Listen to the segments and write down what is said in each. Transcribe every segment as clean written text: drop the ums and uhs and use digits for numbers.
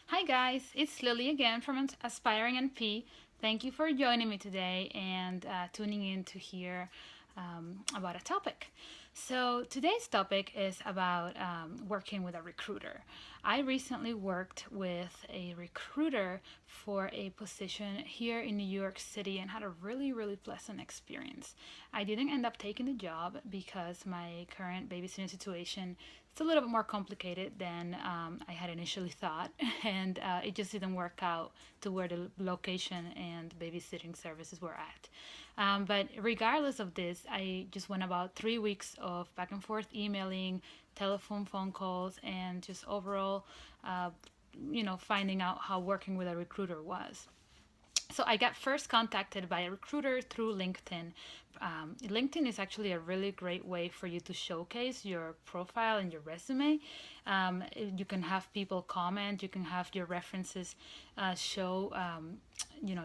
Hi guys, it's Lily again from Aspiring NP. Thank you for joining me today and tuning in to hear about a topic. So today's topic is about working with a recruiter. I recently worked with a recruiter for a position here in New York City and had a really pleasant experience. I didn't end up taking the job because my current babysitting situation it's a little bit more complicated than I had initially thought, and it just didn't work out to where the location and babysitting services were at. But regardless of this, I just went about 3 weeks of back and forth emailing, telephone, phone calls, and just overall, uh, finding out how working with a recruiter was. So I got first contacted by a recruiter through LinkedIn. LinkedIn is actually a really great way for you to showcase your profile and your resume. You can have people comment, you can have your references show,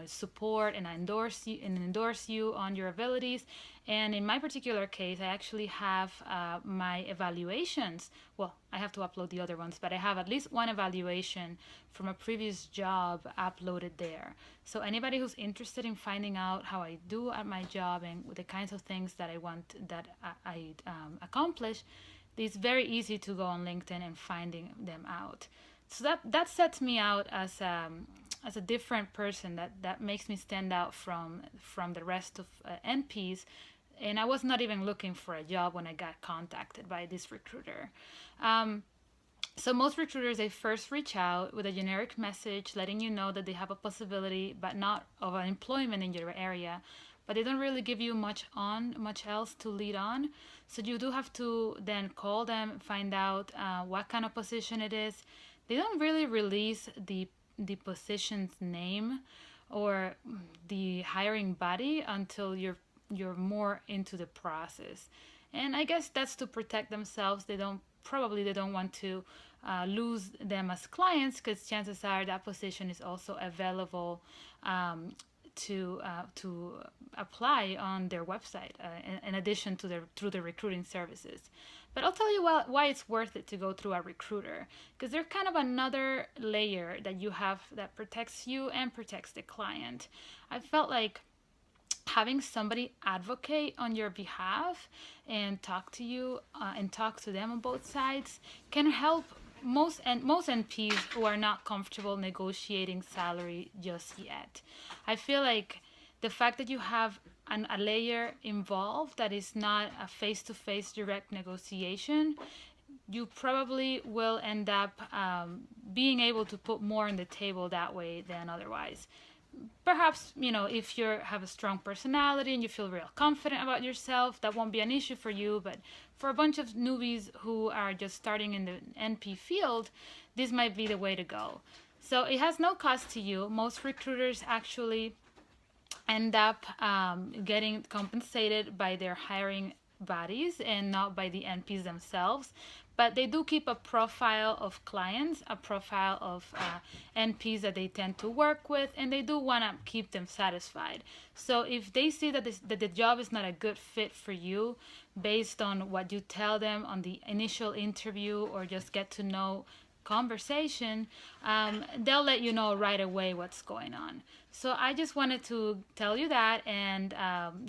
support and endorse you on your abilities. And in my particular case, I actually have my evaluations. Well, I have to upload the other ones, but I have at least one evaluation from a previous job uploaded there. So anybody who's interested in finding out how I do at my job and the kinds of things that I want that I accomplish, it's very easy to go on LinkedIn and finding them out. So that sets me out as a different person that makes me stand out from the rest of NPs. And I was not even looking for a job when I got contacted by this recruiter. Um, so most recruiters they first reach out with a generic message letting you know that they have a possibility but not of an employment in your area, but they don't really give you much else to lead on. So you do have to then call them, find out what kind of position it is. They don't really release the position's name or the hiring body until you're more into the process. And I guess that's to protect themselves. They don't want to lose them as clients because chances are that position is also available to apply on their website in addition to their through the recruiting services. But I'll tell you why it's worth it to go through a recruiter because they're kind of another layer that you have that protects you and protects the client. I felt like having somebody advocate on your behalf and talk to you and talk to them on both sides can help most NPs who are not comfortable negotiating salary just yet. I feel like the fact that you have a layer involved that is not a face-to-face direct negotiation, you probably will end up being able to put more on the table that way than otherwise. Perhaps if you have a strong personality and you feel real confident about yourself, that won't be an issue for you. But for a bunch of newbies who are just starting in the NP field, this might be the way to go. So it has no cost to you. Most recruiters actually end up getting compensated by their hiring bodies and not by the NPs themselves. But they do keep a profile of clients, a profile of NPs that they tend to work with, and they do want to keep them satisfied. So if they see that the job is not a good fit for you based on what you tell them on the initial interview or just get to know conversation, they'll let you know right away what's going on. So I just wanted to tell you that and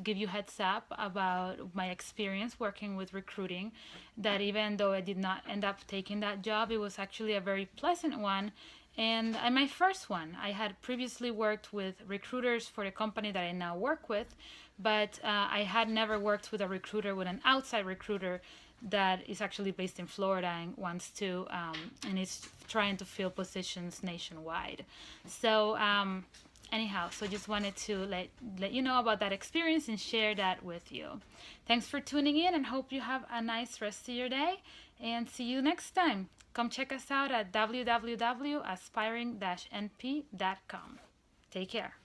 give you heads up about my experience working with recruiting. That even though I did not end up taking that job, it was actually a very pleasant one. And my first one. I had previously worked with recruiters for the company that I now work with, but I had never worked with a recruiter, with an outside recruiter that is actually based in Florida and wants to and is trying to fill positions nationwide. So anyhow, so just wanted to let you know about that experience and share that with you. Thanks for tuning in and hope you have a nice rest of your day and see you next time. Come check us out at www.aspiring-np.com. Take care.